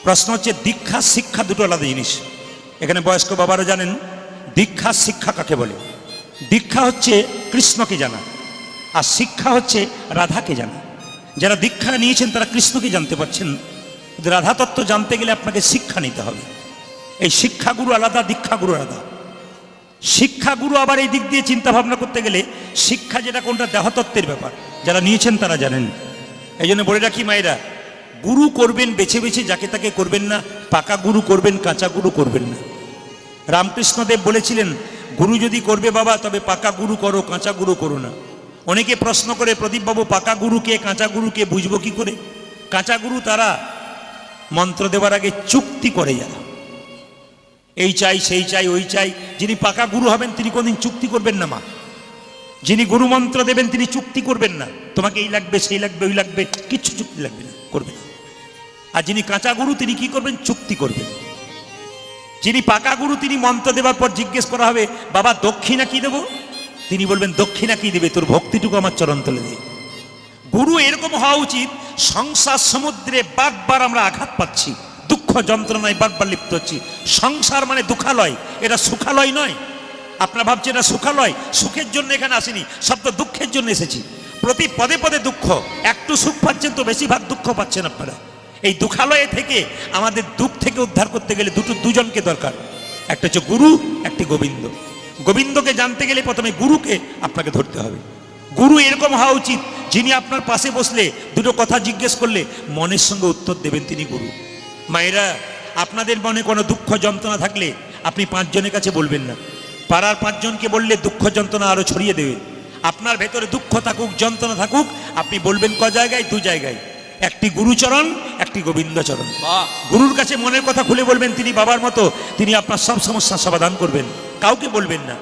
প্রশ্ন হচ্ছে দীক্ষা শিক্ষা দুটো আলাদা জিনিস। এখানে বয়স্ক বাবারা জানেন দীক্ষা শিক্ষা কাকে বলে। দীক্ষা হচ্ছে কৃষ্ণকে জানা, আর শিক্ষা হচ্ছে রাধাকে জানা। যারা দীক্ষা নিয়েছেন তারা কৃষ্ণকে জানতে পারছেন, রাধা তত্ত্ব জানতে গেলে আপনাকে শিক্ষা নিতে হবে। এই শিক্ষাগুরু আলাদা, দীক্ষাগুরু আলাদা। শিক্ষাগুরু আবার এই দিক দিয়ে চিন্তা ভাবনা করতে গেলে শিক্ষা যেটা কোনটা দেহতত্ত্বের ব্যাপার, যারা নিয়েছেন তারা জানেন। এই জন্য বলে রাখি মায়েরা, গুরু করবেন বেছে বেছে, যাকে তাকে করবেন না। পাকা গুরু করবেন, কাঁচা গুরু করবেন না। রামকৃষ্ণদেব বলেছিলেন, গুরু যদি করবে বাবা তবে পাকা গুরু করো, কাঁচা গুরু করো না। অনেকে প্রশ্ন করে, প্রদীপবাবু পাকা গুরুকে কাঁচা গুরুকে বুঝবো কি করে? কাঁচা গুরু তারা মন্ত্র দেওয়ার আগে চুক্তি করে, যারা এই চাই সেই চাই ওই চাই। যিনি পাকা গুরু হবেন তিনি কোনদিন চুক্তি করবেন না মা। যিনি গুরু মন্ত্র দেবেন তিনি চুক্তি করবেন না, তোমাকে এই লাগবে সেই লাগবে ওই লাগবে, কিচ্ছু চুক্তি লাগবে না, করবে না। আর যিনি কাঁচা গুরু তিনি কি করবেন? চুক্তি করবেন। যিনি পাকা গুরু তিনি মন্ত্র দেওয়ার পর জিজ্ঞেস করা হবে, বাবা দক্ষিণা কি দেবো? তিনি বলবেন, দক্ষিণা কি দেবে? তোর ভক্তিটুকু আমার চরণ তলে দে। গুরু এরকম হওয়া উচিত, সংসার সমুদ্রে বারবার আমরা আঘাত পাচ্ছি, দুঃখ যন্ত্রণায় বারবার লিপ্ত হচ্ছি। সংসার মানে দুঃখালয়, এটা সুখালয় নয়। আপনারা ভাবছেন এটা সুখালয়, সুখের জন্য এখানে আসেনি, সব তো দুঃখের জন্য এসেছি। প্রতি পদে পদে দুঃখ, একটু সুখ পাচ্ছেন তো বেশিরভাগ দুঃখ পাচ্ছেন আপনারা। এই দুঃখালয়ে থেকে আমাদের দুঃখ থেকে উদ্ধার করতে গেলে দুজনকে দরকার, একটা হচ্ছে গুরু, একটি গোবিন্দ। গোবিন্দকে জানতে গেলে প্রথমে গুরুকে আপনাকে ধরতে হবে। গুরু এরকম হওয়া উচিত, যিনি আপনার পাশে বসলে দুটো কথা জিজ্ঞেস করলে মনের সঙ্গে উত্তর দেবেন, তিনি গুরু। মায়েরা, আপনাদের মনে কোনো দুঃখ যন্ত্রণা থাকলে আপনি 5 জনের কাছে বলবেন না, পাড়ার 5 জনকে বললে দুঃখ যন্ত্রণা আরো ছড়িয়ে দেবে। আপনার ভেতরে দুঃখ থাকুক যন্ত্রণা থাকুক, আপনি বলবেন ক জায়গায়? 2 জায়গায়, একটি গুরুচরণ, একটি গোবিন্দচরণ। গুরুর কাছে মনের কথা খুলে বলবেন, তিনি বাবার মতো, তিনি আপনার সব সমস্যার সমাধান করবেন, কাউকে বলবেন না।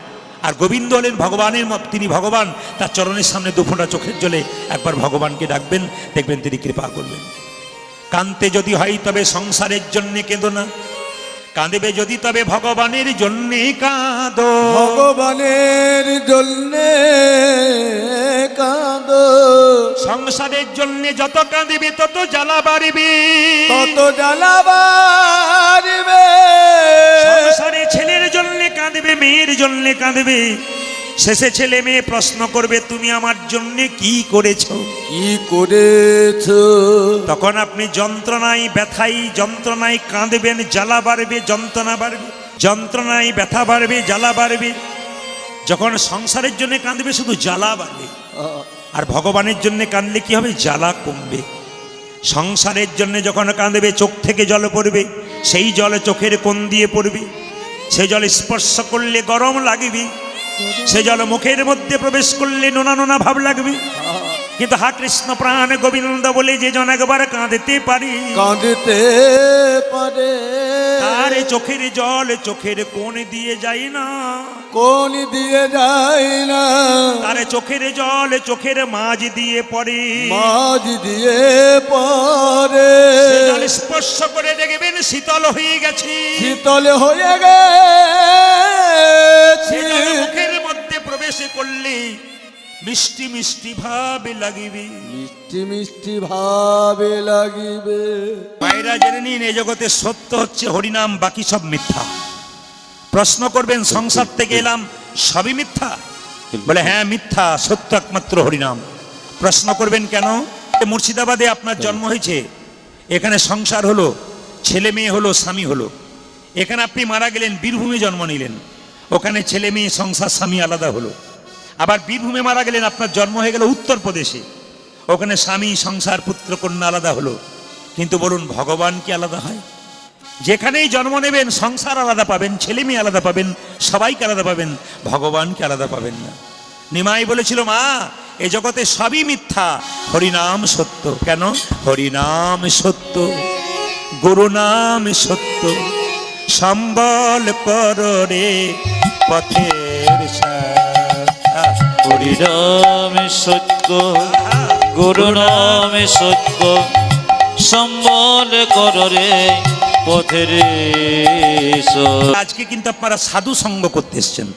আর গোবিন্দ হলেন ভগবানের মত, তিনি ভগবান, তার চরণের সামনে 2 ফোঁটা চোখের জলে একবার ভগবানকে ডাকবেন, দেখবেন তিনি কৃপা করবেন। কাঁদতে যদি হয় তবে সংসারের জন্যে কেঁদো না, কাঁদবে যদি তবে ভগবানের জন্যে কাঁদো। ভগবানের জন্যে কাঁদো। সংসারের জন্যে যত কাঁদবে তত জ্বালা বাড়বে, তত জ্বালা বাড়বে। সংসারে ছেলের জন্যে কাঁদবে, মেয়ের জন্যে কাঁদবে, শেষে ছেলে মেয়ে প্রশ্ন করবে, তুমি আমার জন্যে কি করেছো? কি করেছো? তখন আপনি যন্ত্রণায় ব্যথায় যন্ত্রণায় কাঁদবেন, জ্বালা বাড়বে, যন্ত্রণা বাড়বে, যন্ত্রণায় ব্যথা বাড়বে, জ্বালা বাড়বে। যখন সংসারের জন্য কাঁদবে শুধু জ্বালা বাড়বে, আর ভগবানের জন্য কাঁদলে কি হবে? জ্বালা কমবে। সংসারের জন্য যখন কাঁদবে চোখ থেকে জল পড়বে, সেই জলে চোখের কোণ দিয়ে পড়বে, সেই জল স্পর্শ করলে গরম লাগবে, সে জল মুখের মধ্যে প্রবেশ করলে নোনা নোনা ভাব লাগবে। কিন্তু হা কৃষ্ণ প্রাণ গোবিন্দ বলে যে জন একবার কাঁদতে পারে, কাঁদতে পারে, তার চোখের জল চোখের কোণ দিয়ে যায় না, কোন দিয়ে যায় না, তার চোখের জল চোখের মাঝ দিয়ে পড়ে, মাঝ দিয়ে পড়ে। সে জল স্পর্শ করে দেখবেন শীতল হয়ে গেছে, শীতল হয়ে গেছে। মুখের মধ্যে প্রবেশ করলে মিষ্টি মিষ্টি ভাবে লাগিবে, মিষ্টি মিষ্টি ভাবে লাগিবে। মায়েরা জেনে নিন, এই জগতে সত্য হচ্ছে হরিনাম, বাকি সব মিথ্যা। প্রশ্ন করবেন, সংসার থেকে এলাম সবই মিথ্যা? বলে হ্যাঁ মিথ্যা, সত্য একমাত্র হরিনাম। প্রশ্ন করবেন কেন? মুর্শিদাবাদে আপনার জন্ম হয়েছে, এখানে সংসার হলো, ছেলে মেয়ে হলো, স্বামী হলো। এখানে আপনি মারা গেলেন, বীরভূমে জন্ম নিলেন, ওখানে ছেলে মেয়ে সংসার স্বামী আলাদা হলো। আবার বীরভূমে মারা গেলেন, আপনার জন্ম হয়ে গেল উত্তরপ্রদেশে, ওখানে স্বামী সংসার পুত্র কন্যা আলাদা হলো। কিন্তু বলুন, ভগবান কি আলাদা হয়? যেখানেই জন্ম নেবেন সংসার আলাদা পাবেন, ছেলে মেয়ে আলাদা পাবেন, সবাইকে আলাদা পাবেন, ভগবানকে আলাদা পাবেন না। নিমাই বলেছিল, মা এ জগতে সবই মিথ্যা, হরিনাম সত্য। কেন? হরিনাম সত্য, গুরু নাম সত্য, সম্বল কর রে পথের সাথ। হরিনাম সত্য, গুরু নাম সত্য, সম্বল কর রে পথের। আজকে কিন্তু আপনারা সাধু সঙ্গ করতে এসছেন।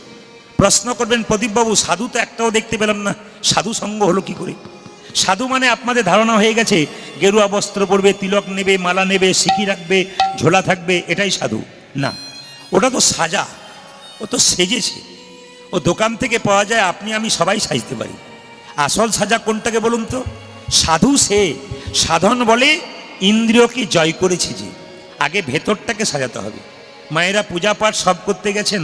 প্রশ্ন করবেন, প্রদীপবাবু সাধু তো একটাও দেখতে পেলাম না, সাধু সঙ্গ হলো কি করে? সাধু মানে আপনাদের ধারণা হয়ে গেছে গেরুয়া বস্ত্র পরবে, তিলক নেবে, মালা নেবে, সিকি রাখবে, ঝোলা থাকবে, এটাই সাধু না। ওটা তো সাজা, ও তো সেজেছে। ও দোকান থেকে পাওয়া যায়, আপনি আমি সবাই সাজতে পারি। আসল সাজা কোনটাকে বলুন তো? সাধু সে সাধন বলে ইন্দ্রিয়কে জয় করেছে যে। আগে ভেতরটাকে সাজাতে হবে। মায়েরা পূজা পাঠ সব করতে গেছেন,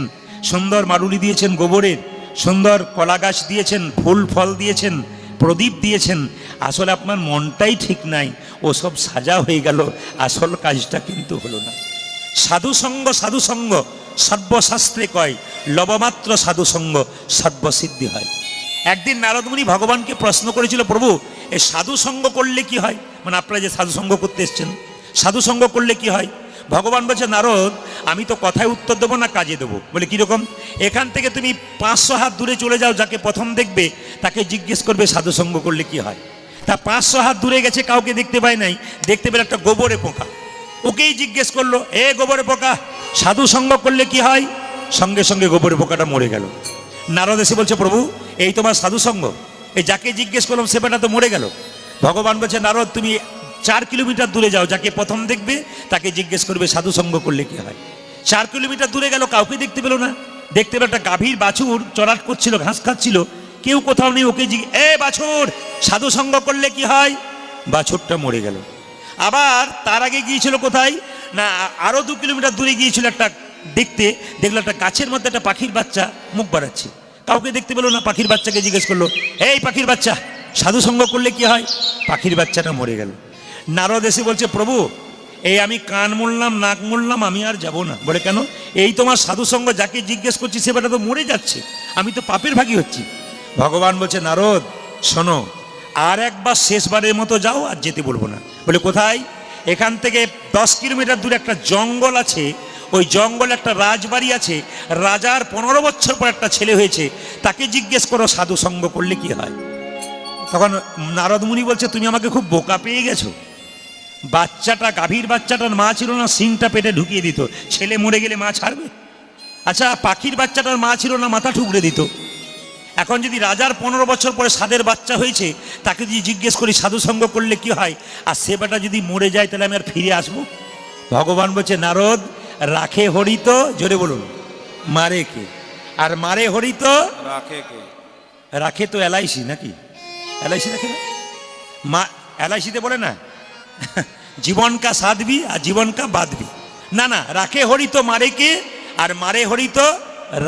সুন্দর মারুলি দিয়েছেন গোবরের, সুন্দর কলা গাছ দিয়েছেন, ফুল ফল দিয়েছেন, প্রদীপ দিয়েছেন। আসলে আপনার মনটাই ঠিক নাই, ও সব সাজা হয়ে গেল, আসল কাজটা কিন্তু হলো না। সাধুসঙ্গ সাধুসঙ্গ সর্বশাস্ত্রে কয়, লবমাত্র সাধুসঙ্গ সর্বসিদ্ধি হয়। একদিন নারদমুনি ভগবানকে প্রশ্ন করেছিল, প্রভু এই সাধুসঙ্গ করলে কি হয়? মানে আপনারা যে সাধুসঙ্গ করতে এসছেন, সাধুসঙ্গ করলে কি হয়? ভগবান বলছে, নারদ আমি তো কথায় উত্তর দেবো না, কাজে দেবো। বলে কীরকম? এখান থেকে তুমি 500 হাত দূরে চলে যাও, যাকে প্রথম দেখবে তাকে জিজ্ঞেস করবে সাধুসঙ্গ করলে কি হয়। তা 500 হাত দূরে গেছে, কাউকে দেখতে পায় নাই, দেখতে পেলে একটা গোবরে পোকা, ওকেই জিজ্ঞেস করলো, এ গোবরে পোকা সাধুসঙ্গ করলে কি হয়? সঙ্গে সঙ্গে গোবরে পোকাটা মরে গেল। নারদ এসে বলছে, প্রভু এই তোমার সাধুসঙ্গ? এই যাকে জিজ্ঞেস করলাম সে বেটা তো মরে গেল। ভগবান বলছে, নারদ তুমি 4 কিলোমিটার দূরে যাও, যাকে প্রথম দেখবে তাকে জিজ্ঞেস করবে সাধুসঙ্গ করলে কি হয়। 4 কিলোমিটার দূরে গেল, কাউকে দেখতে পেল না। দেখতে পেল একটা গাভীর বাছুর চড়াট করছিল, ঘাস খাচ্ছিল, কেউ কোথাও নেই। ওকে এ বাছুর সাধুসঙ্গ করলে কি হয়? বাছুরটা মরে গেল। আবার তার আগে গিয়েছিল কোথায় না, আরো 2 কিলোমিটার দূরে গিয়েছিল একটা দেখতে, দেখলো একটা গাছের মধ্যে একটা পাখির বাচ্চা মুখ বাড়াচ্ছে, কাউকে দেখতে পেল না। পাখির বাচ্চাকে জিজ্ঞেস করলো, এই পাখির বাচ্চা সাধুসঙ্গ করলে কি হয়? পাখির বাচ্চাটা মরে গেল। নারদ এসে বলছে, প্রভু এই আমি কান মুড়লাম, নাক মুড়লাম, আমি আর যাব না। বলে কেন? এই তোমার সাধুসঙ্গ, যাকে জিজ্ঞেস করছি সে বেটা তো মরে যাচ্ছে, আমি তো পাপের ভাগী হচ্ছি। ভগবান বলছে, নারদ শোনো, আর একবার শেষবারের মতো যাও, আর যেতে বলবো না। বলে কোথায়? এখান থেকে 10 কিলোমিটার দূরে একটা জঙ্গল আছে, ওই জঙ্গলে একটা রাজবাড়ি আছে, রাজার 15 বছর পর একটা ছেলে হয়েছে, তাকে জিজ্ঞেস করো সাধুসঙ্গ করলে কি হয়। তখন নারদ মুনি বলছে, তুমি আমাকে খুব বোকা পেয়ে গেছো। বাচ্চাটা, গাভীর বাচ্চাটার মা ছিল না, সিংটা পেটে ঢুকিয়ে দিত, ছেলে মরে গেলে মা ছাড়বে? আচ্ছা পাখির বাচ্চাটার মা ছিল না, মাথা ঠুকরে দিত। এখন যদি রাজার 15 বছর পরে সাধের বাচ্চা হয়েছে, তাকে যদি জিজ্ঞেস করি সাধুসঙ্গ করলে কি হয়, আর সে বেটা যদি মরে যায়, তাহলে আমি আর ফিরে আসবো? ভগবান বলছে, নারদ রাখে হরিত, জোরে বলুন, মারে কে? আর মারে হরিত রাখে কে? রাখে তো এলআইসি নাকি? এলআইসি রাখে না? মা এলআইসিতে বলে না জীবন কা সাধবি আর জীবন কা বাঁধবি। না না, রাখে হরিত মারে কে, আর মারে হরিত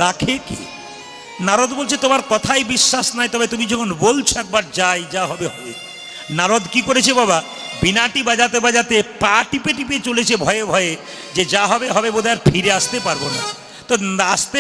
রাখে কে? নারদ বলছে, তোমার কথাই বিশ্বাস নাই, তবে তুমি যখন বলছো একবার যাই, যা হবে হবে। নারদ কি করেছে বাবা, বিনাটি বাজাতে বাজাতে পা টিপে টিপে চলেছে ভয়ে ভয়ে, যে যা হবে হবে, বোধহয় আর ফিরে আসতে পারবো না। তো আসতে